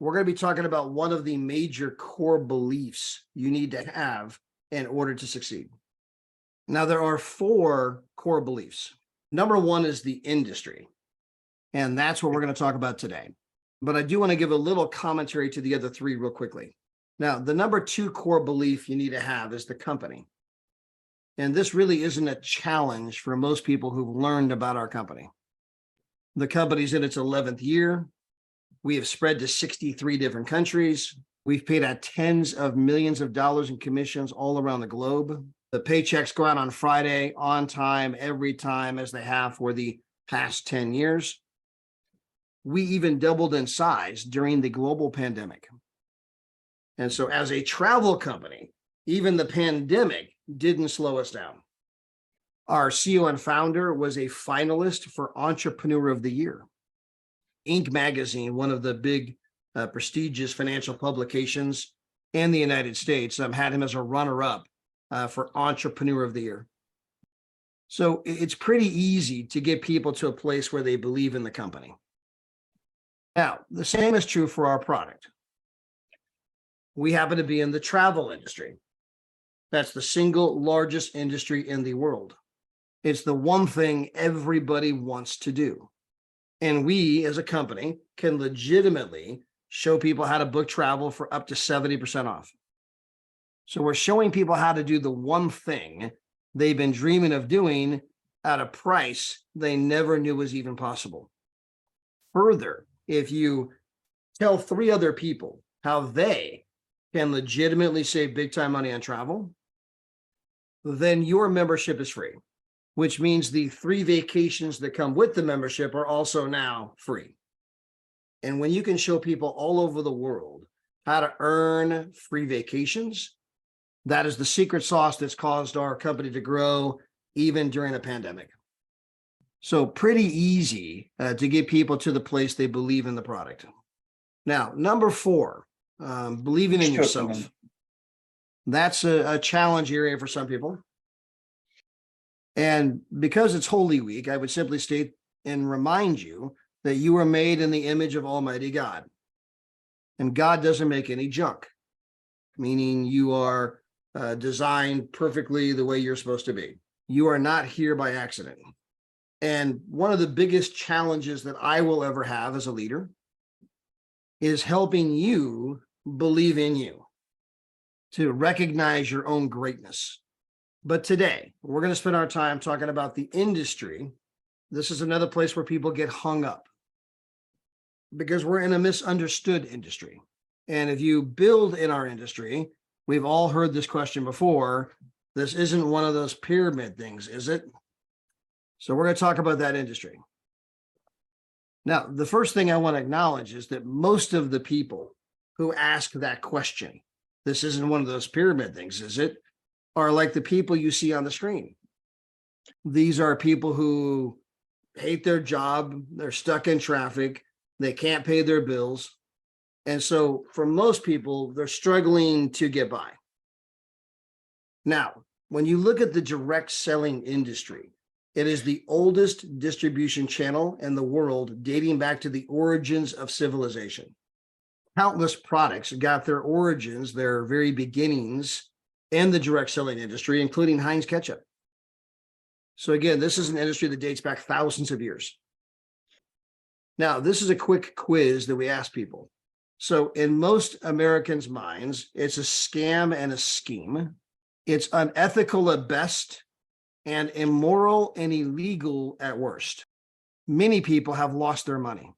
we're going to be talking about one of the major core beliefs you need to have in order to succeed. Now, there are 4 core beliefs. Number 1 is the industry, and that's what we're going to talk about today. But I do want to give a little commentary to the other 3 real quickly. Now, the number 2 core belief you need to have is the company. And this really isn't a challenge for most people who've learned about our company. The company's in its 11th year. We have spread to 63 different countries. We've paid out tens of millions of dollars in commissions all around the globe. The paychecks go out on Friday, on time, every time, as they have for the past 10 years. We even doubled in size during the global pandemic. And so as a travel company, even the pandemic didn't slow us down. Our CEO and founder was a finalist for Entrepreneur of the Year. Inc. magazine, one of the big prestigious financial publications in the United States, had him as a runner-up for Entrepreneur of the Year. So it's pretty easy to get people to a place where they believe in the company. Now, the same is true for our product. We happen to be in the travel industry. That's the single largest industry in the world. It's the one thing everybody wants to do. And we, as a company, can legitimately show people how to book travel for up to 70% off. So we're showing people how to do the one thing they've been dreaming of doing at a price they never knew was even possible. Further, if you tell 3 other people how they can legitimately save big time money on travel, then your membership is free, which means the 3 vacations that come with the membership are also now free. And when you can show people all over the world how to earn free vacations, that is the secret sauce that's caused our company to grow even during a pandemic. So pretty easy to get people to the place they believe in the product. Now, number 4, believing in yourself. That's a challenge area for some people. And because it's Holy Week, I would simply state and remind you that you were made in the image of Almighty God. And God doesn't make any junk, meaning you are designed perfectly the way you're supposed to be. You are not here by accident. And one of the biggest challenges that I will ever have as a leader is helping you believe in you, to recognize your own greatness. But today, we're going to spend our time talking about the industry. This is another place where people get hung up because we're in a misunderstood industry. And if you build in our industry, we've all heard this question before. This isn't one of those pyramid things, is it? So we're going to talk about that industry. Now, the first thing I want to acknowledge is that most of the people who ask that question, this isn't one of those pyramid things, is it? Are like the people you see on the screen. These are people who hate their job, they're stuck in traffic, they can't pay their bills. And so for most people, they're struggling to get by. Now, when you look at the direct selling industry, it is the oldest distribution channel in the world, dating back to the origins of civilization. Countless products got their origins, their very beginnings in the direct selling industry, including Heinz ketchup. So again, this is an industry that dates back thousands of years. Now, this is a quick quiz that we ask people. So in most Americans' minds, it's a scam and a scheme. It's unethical at best and immoral and illegal at worst. Many people have lost their money.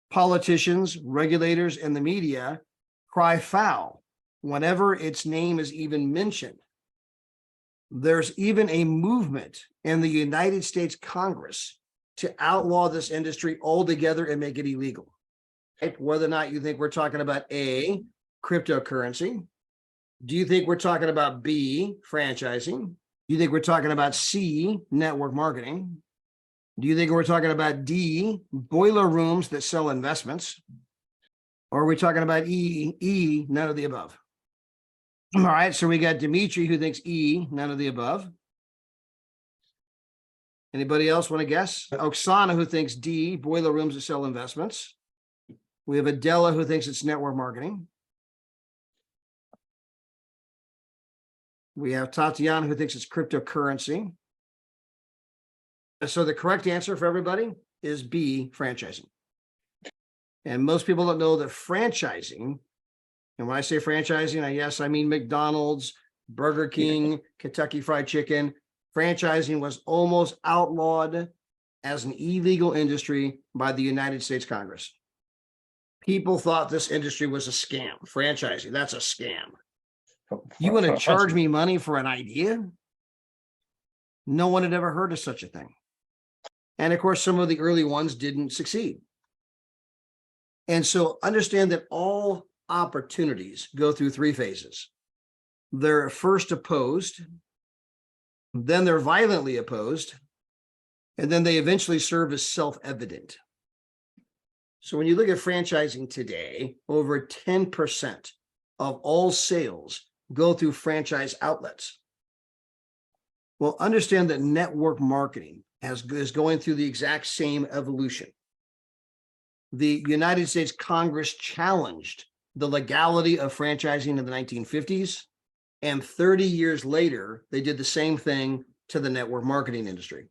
Politicians, regulators, and the media cry foul whenever its name is even mentioned. There's even a movement in the United States Congress to outlaw this industry altogether and make it illegal. Whether or not you think we're talking about A, cryptocurrency, do you think we're talking about B, franchising? Do you think we're talking about C, network marketing? Do you think we're talking about D, boiler rooms that sell investments? Or are we talking about E, none of the above? All right, so we got Dimitri who thinks E, none of the above. Anybody else want to guess? Oksana who thinks D, boiler rooms that sell investments. We have Adela who thinks it's network marketing. We have Tatiana who thinks it's cryptocurrency. So the correct answer for everybody is B, franchising. And most people don't know that franchising, and when I say franchising, yes, I mean McDonald's, Burger King, Kentucky Fried Chicken. Franchising was almost outlawed as an illegal industry by the United States Congress. People thought this industry was a scam. Franchising, that's a scam. You want to charge me money for an idea? No one had ever heard of such a thing. And of course, some of the early ones didn't succeed. And so understand that all opportunities go through three phases. They're first opposed, then they're violently opposed, and then they eventually serve as self-evident. So when you look at franchising today, over 10% of all sales go through franchise outlets. Well, understand that network marketing is going through the exact same evolution. The United States Congress challenged the legality of franchising in the 1950s, and 30 years later, they did the same thing to the network marketing industry.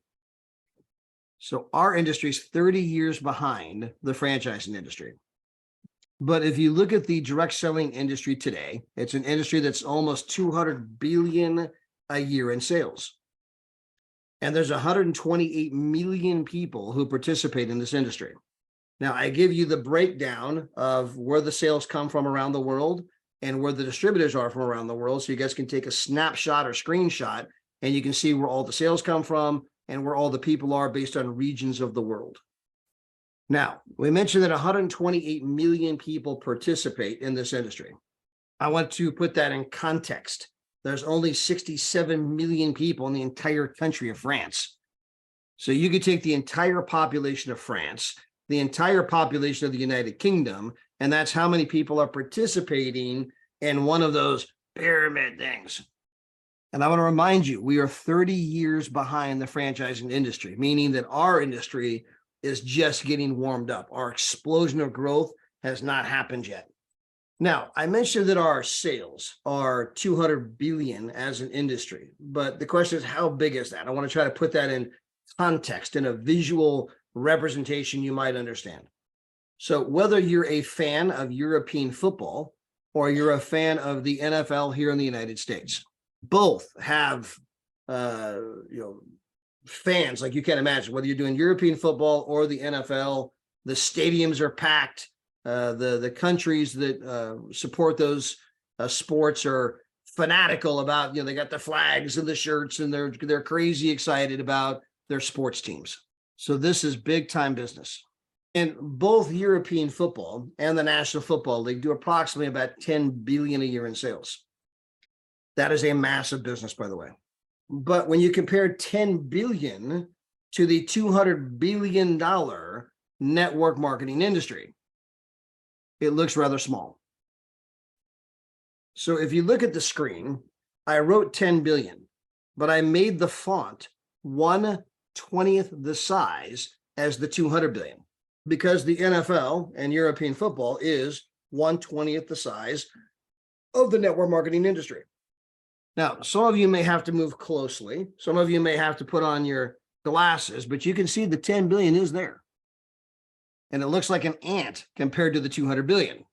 So our industry is 30 years behind the franchising industry. But if you look at the direct selling industry today, it's an industry that's almost 200 billion a year in sales. And there's 128 million people who participate in this industry. Now, I give you the breakdown of where the sales come from around the world and where the distributors are from around the world. So you guys can take a snapshot or screenshot and you can see where all the sales come from and where all the people are based on regions of the world. Now, we mentioned that 128 million people participate in this industry. I want to put that in context. There's only 67 million people in the entire country of France. So you could take the entire population of France, the entire population of the United Kingdom, and that's how many people are participating in one of those pyramid things. And I want to remind you, we are 30 years behind the franchising industry, meaning that our industry is just getting warmed up. Our explosion of growth has not happened yet. Now, I mentioned that our sales are 200 billion as an industry, but the question is, how big is that? I want to try to put that in context, in a visual representation you might understand. So whether you're a fan of European football or you're a fan of the NFL here in the United States, both have fans like you can't imagine. Whether you're doing European football or the NFL, the stadiums are packed. The countries that support those sports are fanatical about, they got the flags and the shirts, and they're crazy excited about their sports teams. So this is big time business. And both European football and the National Football League do approximately about 10 billion a year in sales. That is a massive business, by the way. But when you compare 10 billion to the $200 billion network marketing industry, it looks rather small. So if you look at the screen, I wrote 10 billion, but I made the font 1/20th the size as the 200 billion, because the NFL and European football is 1/20th the size of the network marketing industry. Now, some of you may have to move closely. Some of you may have to put on your glasses, but you can see the 10 billion is there. And it looks like an ant compared to the 200 billion.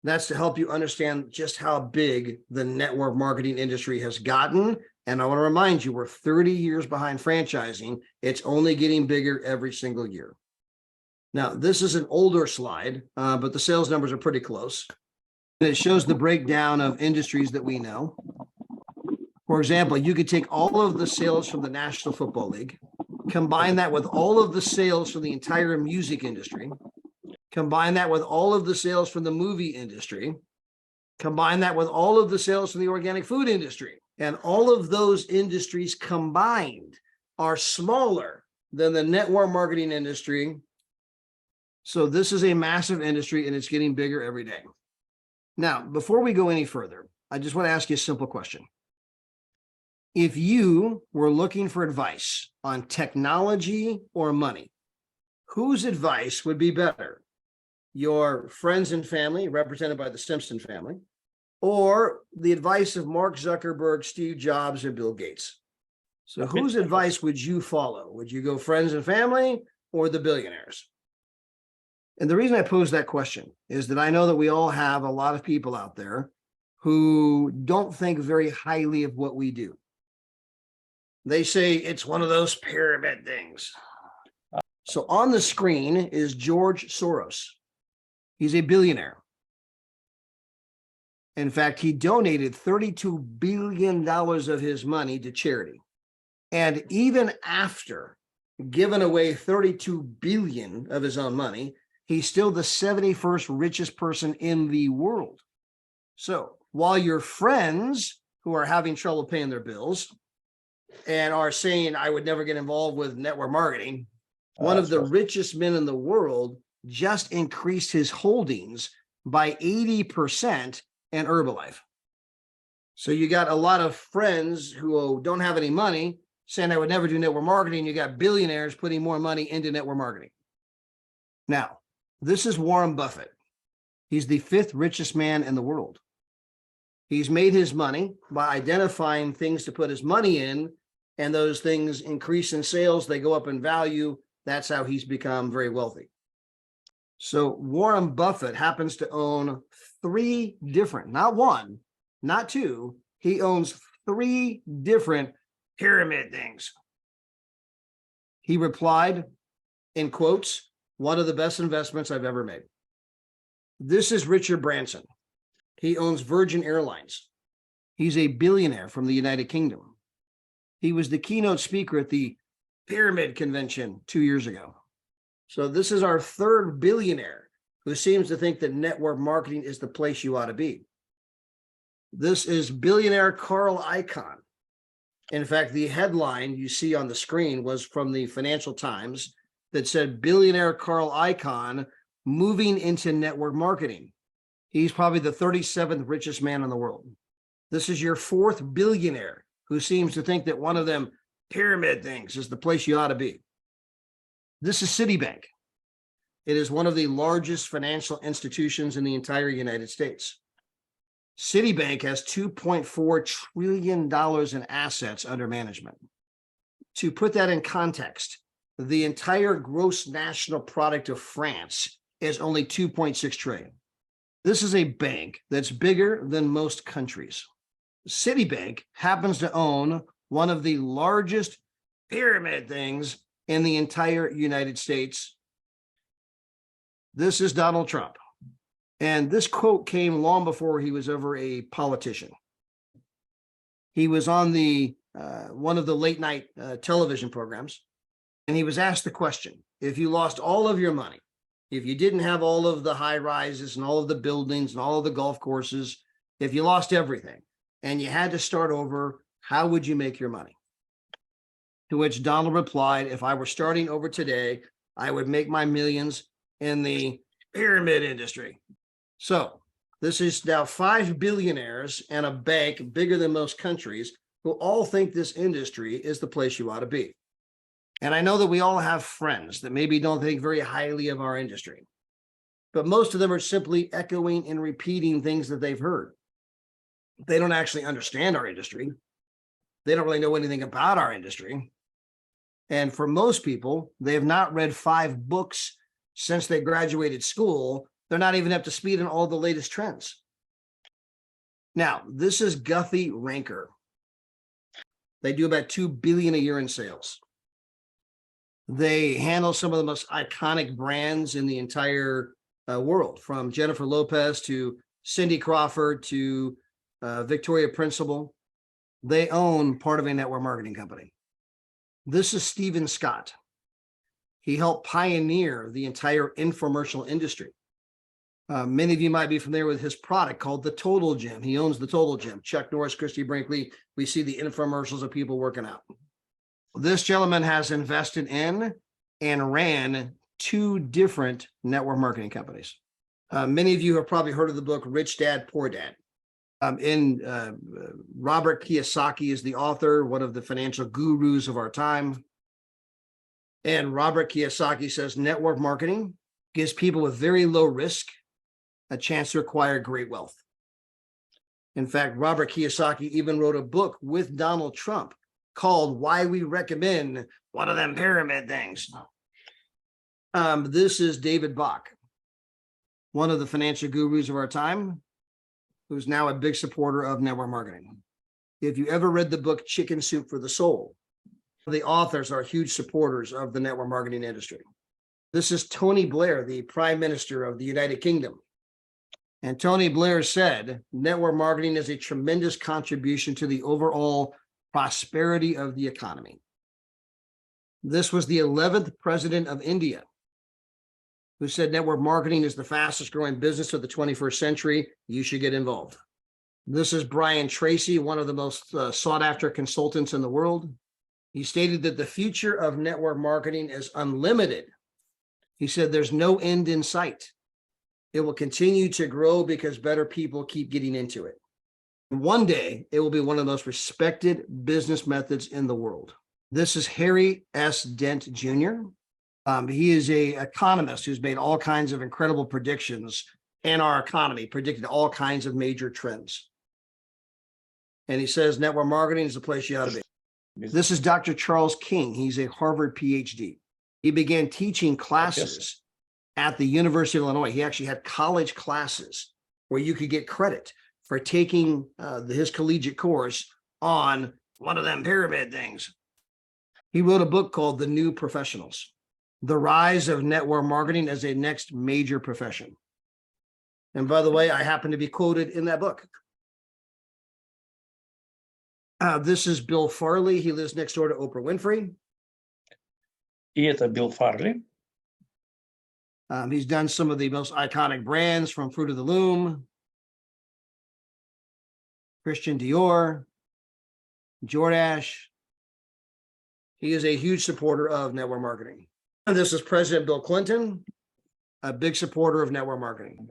That's to help you understand just how big the network marketing industry has gotten. And I want to remind you, we're 30 years behind franchising. It's only getting bigger every single year. Now, this is an older slide, but the sales numbers are pretty close. And it shows the breakdown of industries that we know. For example, you could take all of the sales from the National Football League, combine that with all of the sales from the entire music industry, combine that with all of the sales from the movie industry, combine that with all of the sales from the organic food industry, and all of those industries combined are smaller than the network marketing industry. So this is a massive industry and it's getting bigger every day. Now, before we go any further, I just want to ask you a simple question. If you were looking for advice on technology or money, whose advice would be better? your friends and family, represented by the Simpson family, or the advice of Mark Zuckerberg, Steve Jobs, or Bill Gates? So whose advice would you follow? Would you go friends and family or the billionaires? And the reason I pose that question is that I know that we all have a lot of people out there who don't think very highly of what we do. They say it's one of those pyramid things. So on the screen is George Soros. He's a billionaire. In fact, he donated $32 billion of his money to charity. And even after giving away $32 billion of his own money, he's still the 71st richest person in the world. So while your friends who are having trouble paying their bills and are saying, I would never get involved with network marketing, one of the richest men in the world just increased his holdings by 80% in Herbalife. So you got a lot of friends who don't have any money saying I would never do network marketing. You got billionaires putting more money into network marketing. Now, this is Warren Buffett. He's the 5th richest man in the world. He's made his money by identifying things to put his money in, and those things increase in sales, they go up in value. That's how he's become very wealthy. So Warren Buffett happens to own 3 different, not one, not 2, he owns 3 different pyramid things. He replied, in quotes, one of the best investments I've ever made. This is Richard Branson. He owns Virgin Airlines. He's a billionaire from the United Kingdom. He was the keynote speaker at the Pyramid Convention 2 years ago. So this is our 3rd billionaire who seems to think that network marketing is the place you ought to be. This is billionaire Carl Icahn. In fact, the headline you see on the screen was from the Financial Times that said billionaire Carl Icahn moving into network marketing. He's probably the 37th richest man in the world. This is your 4th billionaire who seems to think that one of them pyramid things is the place you ought to be. This is Citibank. It is one of the largest financial institutions in the entire United States. Citibank has $2.4 trillion in assets under management. To put that in context, the entire gross national product of France is only 2.6 trillion. This is a bank that's bigger than most countries. Citibank happens to own one of the largest pyramid things in the entire United States. This is Donald Trump. And this quote came long before he was ever a politician. He was on the one of the late night television programs, and he was asked the question, if you lost all of your money, if you didn't have all of the high rises and all of the buildings and all of the golf courses, if you lost everything and you had to start over, how would you make your money? To which Donald replied, if I were starting over today, I would make my millions in the pyramid industry. So this is now 5 billionaires and a bank bigger than most countries who all think this industry is the place you ought to be. And I know that we all have friends that maybe don't think very highly of our industry, but most of them are simply echoing and repeating things that they've heard. They don't actually understand our industry. They don't really know anything about our industry. And for most people, they have not read 5 books since they graduated school. They're not even up to speed on all the latest trends. Now, this is Guthy-Renker. They do about $2 billion a year in sales. They handle some of the most iconic brands in the entire world, from Jennifer Lopez to Cindy Crawford to Victoria Principal. They own part of a network marketing company. This is Stephen Scott. He helped pioneer the entire infomercial industry. Many of you might be familiar with his product called the Total Gym. He owns the Total Gym. Chuck Norris, Christy Brinkley. We see the infomercials of people working out. This gentleman has invested in and ran 2 different network marketing companies. Many of you have probably heard of the book Rich Dad, Poor Dad. Robert Kiyosaki is the author, one of the financial gurus of our time. And Robert Kiyosaki says network marketing gives people with very low risk a chance to acquire great wealth. In fact, Robert Kiyosaki even wrote a book with Donald Trump called Why We Recommend One of Them Pyramid Things. This is David Bach, one of the financial gurus of our time, who's now a big supporter of network marketing. If you ever read the book Chicken Soup for the Soul, the authors are huge supporters of the network marketing industry. This is Tony Blair, the Prime Minister of the United Kingdom. And Tony Blair said, network marketing is a tremendous contribution to the overall prosperity of the economy. This was the 11th president of India who said network marketing is the fastest growing business of the 21st century. You should get involved. This is Brian Tracy, one of the most sought after consultants in the world. He stated that the future of network marketing is unlimited. He said there's no end in sight. It will continue to grow because better people keep getting into it. One day, it will be one of the most respected business methods in the world. This is Harry S. Dent Jr. He is an economist who's made all kinds of incredible predictions in our economy, predicted all kinds of major trends. And he says network marketing is the place you ought to be. This is Dr. Charles King. He's a Harvard PhD. He began teaching classes at the University of Illinois. He actually had college classes where you could get credit for taking his collegiate course on one of them pyramid things. He wrote a book called The New Professionals, The Rise of Network Marketing as a Next Major Profession. And by the way, I happen to be quoted in that book. This is Bill Farley. He lives next door to Oprah Winfrey. И это Билл Фарли. He's done some of the most iconic brands from Fruit of the Loom, Christian Dior, Jordache. He is a huge supporter of network marketing. And this is President Bill Clinton, a big supporter of network marketing.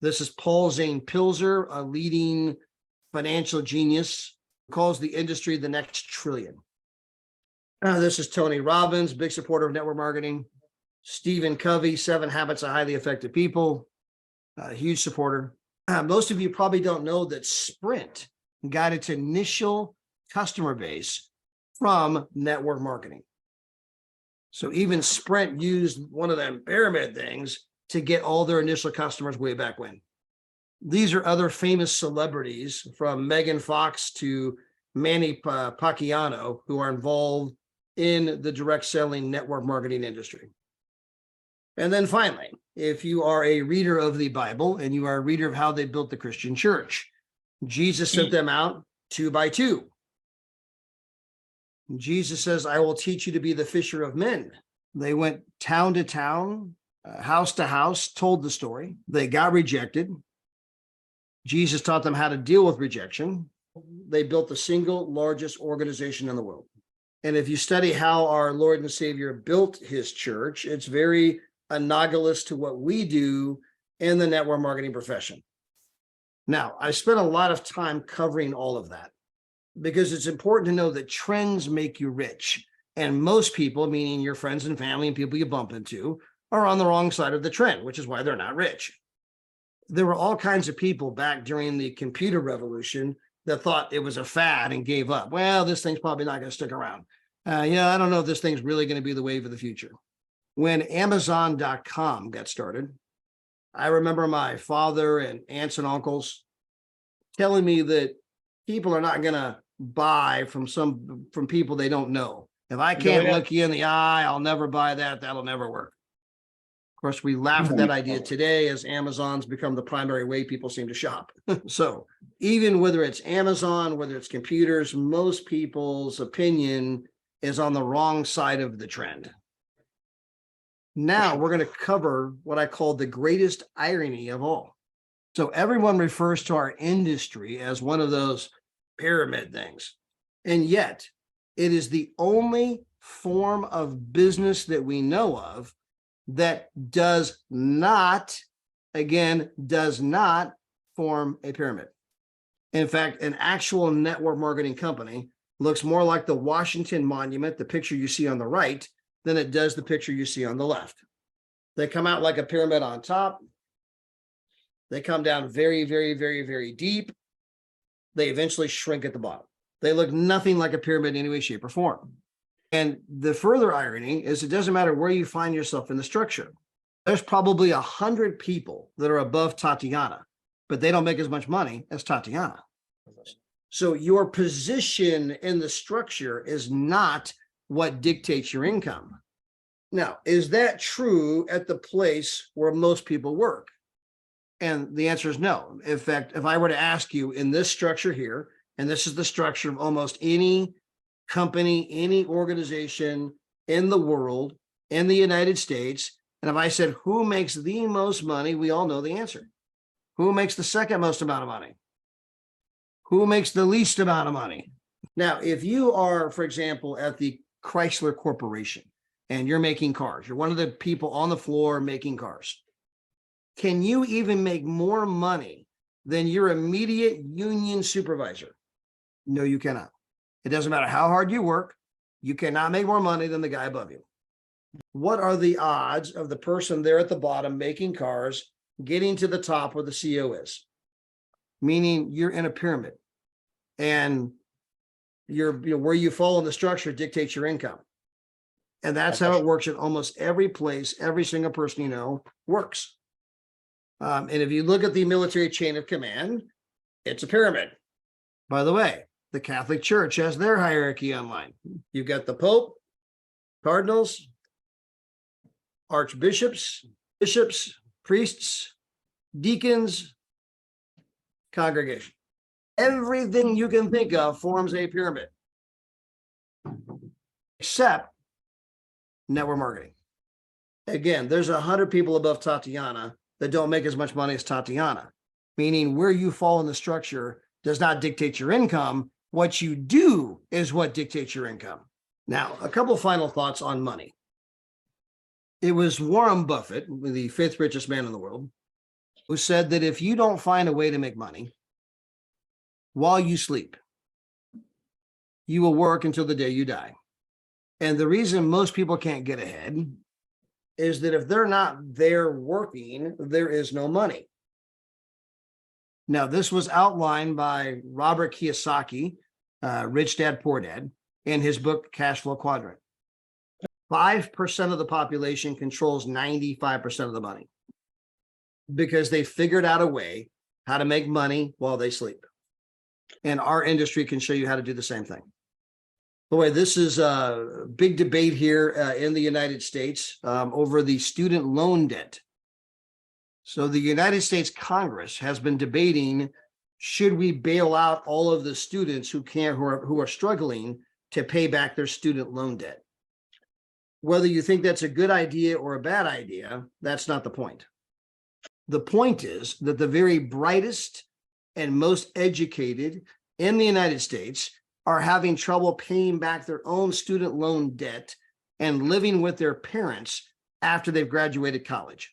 This is Paul Zane Pilzer, a leading financial genius, who calls the industry the next trillion. This is Tony Robbins, big supporter of network marketing. Stephen Covey, 7 Habits of Highly Effective People, a huge supporter. Most of you probably don't know that Sprint got its initial customer base from network marketing. So even Sprint used one of them pyramid things to get all their initial customers way back when. These are other famous celebrities, from Megan Fox to Manny Pacquiao, who are involved in the direct selling network marketing industry. And then finally, if you are a reader of the Bible and you are a reader of how they built the Christian church, Jesus sent them out 2 by 2. Jesus says, I will teach you to be the fisher of men. They went town to town, house to house, told the story. They got rejected. Jesus taught them how to deal with rejection. They built the single largest organization in the world. And if you study how our Lord and Savior built his church, it's very analogous to what we do in the network marketing profession. Now, I spent a lot of time covering all of that because it's important to know that trends make you rich. And most people, meaning your friends and family and people you bump into, are on the wrong side of the trend, which is why they're not rich. There were all kinds of people back during the computer revolution that thought it was a fad and gave up. Well, this thing's probably not going to stick around. I don't know if this thing's really going to be the wave of the future. When Amazon.com got started, I remember my father and aunts and uncles telling me that people are not going to buy from people they don't know. If I can't look you in the eye, I'll never buy that. That'll never work. Of course, we laugh at that idea today as Amazon's become the primary way people seem to shop. So even whether it's Amazon, whether it's computers, most people's opinion is on the wrong side of the trend. Now we're going to cover what I call the greatest irony of all. So everyone refers to our industry as one of those pyramid things. And yet it is the only form of business that we know of that does not form a pyramid. In fact, an actual network marketing company looks more like the Washington Monument, the picture you see on the right, than it does the picture you see on the left. They come out like a pyramid on top. They come down very, very, very, very deep. They eventually shrink at the bottom. They look nothing like a pyramid in any way, shape, or form. And the further irony is it doesn't matter where you find yourself in the structure. There's probably 100 people that are above Tatiana, but they don't make as much money as Tatiana. So your position in the structure is not what dictates your income. Now, is that true at the place where most people work? And the answer is no. In fact, if I were to ask you in this structure here, and this is the structure of almost any company, any organization in the world, in the United States, and if I said, who makes the most money, we all know the answer. Who makes the second most amount of money? Who makes the least amount of money? Now, if you are, for example, at the Chrysler Corporation and you're making cars, you're one of the people on the floor making cars, can you even make more money than your immediate union supervisor? No, you cannot. It doesn't matter how hard you work. You cannot make more money than the guy above you. What are the odds of the person there at the bottom making cars getting to the top where the CEO is? Meaning you're in a pyramid and where you fall in the structure dictates your income. And that's how it works at almost every place. Every single person you know works. And if you look at the military chain of command, it's a pyramid. By the way, the Catholic Church has their hierarchy online. You've got the Pope, cardinals, archbishops, bishops, priests, deacons, congregation. Everything you can think of forms a pyramid, except network marketing. Again, there's 100 people above Tatiana that don't make as much money as Tatiana, meaning where you fall in the structure does not dictate your income. What you do is what dictates your income. Now, a couple final thoughts on money. It was Warren Buffett, the fifth richest man in the world, who said that if you don't find a way to make money while you sleep, you will work until the day you die. And the reason most people can't get ahead is that if they're not there working, there is no money. Now, this was outlined by Robert Kiyosaki, Rich Dad, Poor Dad, in his book, Cash Flow Quadrant. 5% of the population controls 95% of the money because they figured out a way how to make money while they sleep. And our industry can show you how to do the same thing. By the way, this is a big debate here in the United States over the student loan debt. So the United States Congress has been debating, should we bail out all of the students who are struggling to pay back their student loan debt? Whether you think that's a good idea or a bad idea, that's not the point. The point is that the very brightest and most educated in the United States are having trouble paying back their own student loan debt and living with their parents after they've graduated college.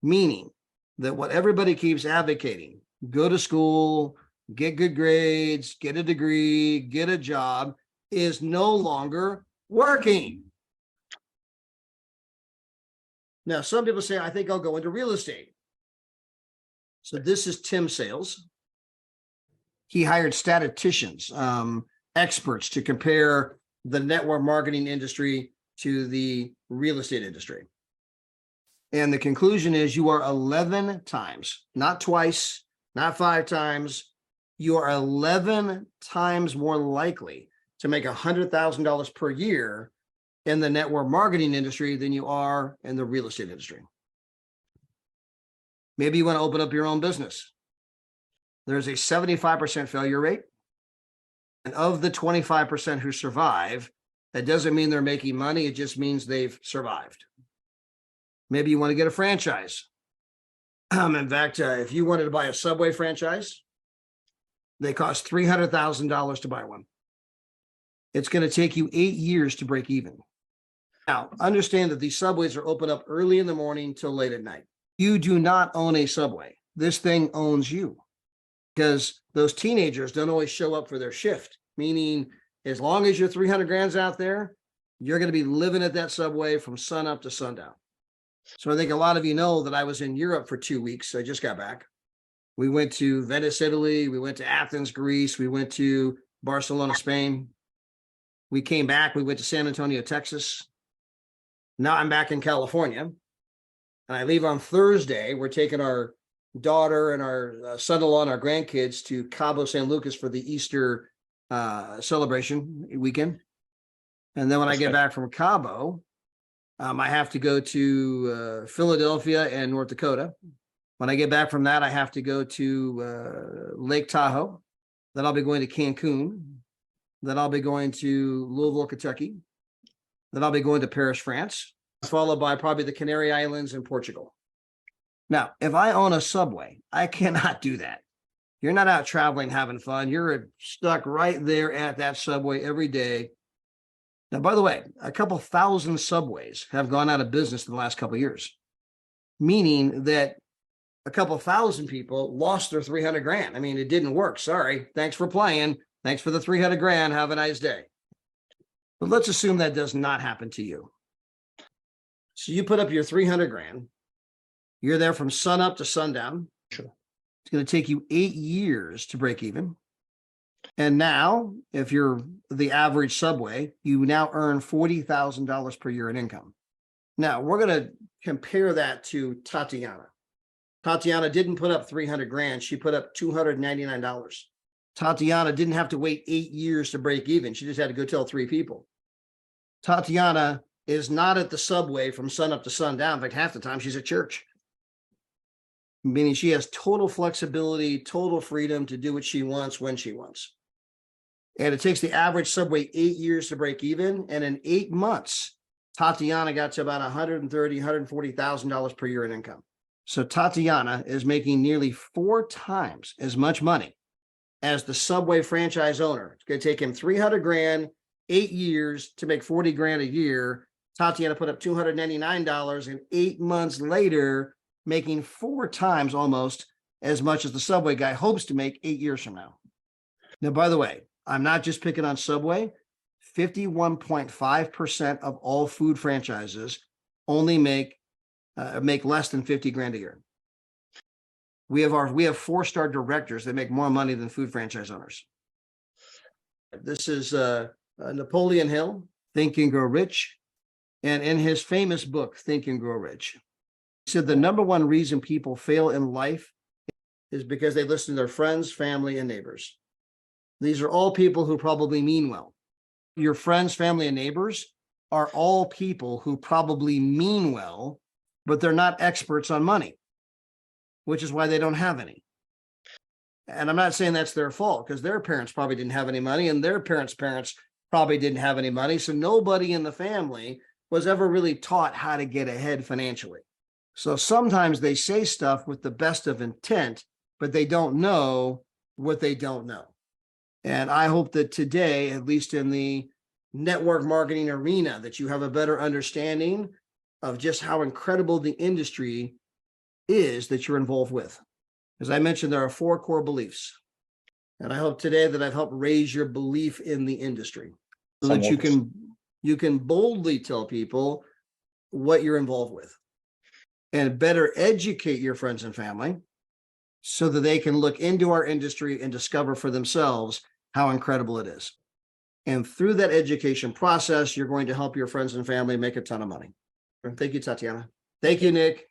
Meaning that what everybody keeps advocating, go to school, get good grades, get a degree, get a job, is no longer working. Now, some people say, I think I'll go into real estate. So this is Tim Sales. He hired statisticians, experts to compare the network marketing industry to the real estate industry. And the conclusion is you are 11 times, not twice, not 5 times, you are 11 times more likely to make $100,000 per year in the network marketing industry than you are in the real estate industry. Maybe you want to open up your own business. There's a 75% failure rate. And of the 25% who survive, that doesn't mean they're making money. It just means they've survived. Maybe you want to get a franchise. In fact, if you wanted to buy a Subway franchise, they cost $300,000 to buy one. It's going to take you 8 years to break even. Now, understand that these Subways are open up early in the morning till late at night. You do not own a Subway. This thing owns you, because those teenagers don't always show up for their shift, meaning as long as you're 300 grand's out there, you're going to be living at that Subway from sun up to sundown. So I think a lot of you know that I was in Europe for 2 weeks. I just got back. We went to Venice, Italy. We went to Athens, Greece. We went to Barcelona, Spain. We came back. We went to San Antonio, Texas. Now I'm back in California. And I leave on Thursday. We're taking our daughter and our son-in-law and our grandkids to Cabo San Lucas for the Easter celebration weekend. And then when I get back from Cabo, I have to go to Philadelphia and North Dakota. When I get back from that, I have to go to Lake Tahoe. Then I'll be going to Cancun. Then I'll be going to Louisville, Kentucky. Then I'll be going to Paris, France, followed by probably the Canary Islands and Portugal. Now, if I own a Subway, I cannot do that. You're not out traveling, having fun. You're stuck right there at that Subway every day. Now, by the way, a couple thousand Subways have gone out of business in the last couple of years, meaning that a couple thousand people lost their 300 grand. I mean, it didn't work. Sorry. Thanks for playing. Thanks for the 300 grand. Have a nice day. But let's assume that does not happen to you. So you put up your 300 grand. You're there from sun up to sundown. Sure. It's going to take you 8 years to break even. And now, if you're the average Subway, you now earn $40,000 per year in income. Now, we're going to compare that to Tatiana. Tatiana didn't put up 300 grand. She put up $299. Tatiana didn't have to wait 8 years to break even. She just had to go tell 3 people. Tatiana is not at the Subway from sun up to sundown. In fact, half the time she's at church, meaning she has total flexibility, total freedom to do what she wants when she wants. And it takes the average Subway 8 years to break even. And in 8 months, Tatiana got to about $130,000, $140,000 per year in income. So Tatiana is making nearly 4 times as much money as the Subway franchise owner. It's going to take him 300 grand, 8 years to make 40 grand a year. Tatiana put up $299, and 8 months later, making 4 times almost as much as the Subway guy hopes to make 8 years from now. Now, by the way, I'm not just picking on Subway. 51.5% of all food franchises only make less than 50 grand a year. We have 4-star directors that make more money than food franchise owners. This is Napoleon Hill, Think and Grow Rich. And in his famous book, Think and Grow Rich, he said the number one reason people fail in life is because they listen to their friends, family, and neighbors. These are all people who probably mean well. Your friends, family, and neighbors are all people who probably mean well, but they're not experts on money, which is why they don't have any. And I'm not saying that's their fault, because their parents probably didn't have any money, and their parents' parents probably didn't have any money. So nobody in the family was ever really taught how to get ahead financially. So sometimes they say stuff with the best of intent, but they don't know what they don't know. And I hope that today, at least in the network marketing arena, that you have a better understanding of just how incredible the industry is that you're involved with. As I mentioned, there are 4 core beliefs. And I hope today that I've helped raise your belief in the industry so that you can boldly tell people what you're involved with and better educate your friends and family so that they can look into our industry and discover for themselves how incredible it is. And through that education process, you're going to help your friends and family make a ton of money. Thank you, Tatiana. Thank you, Nick.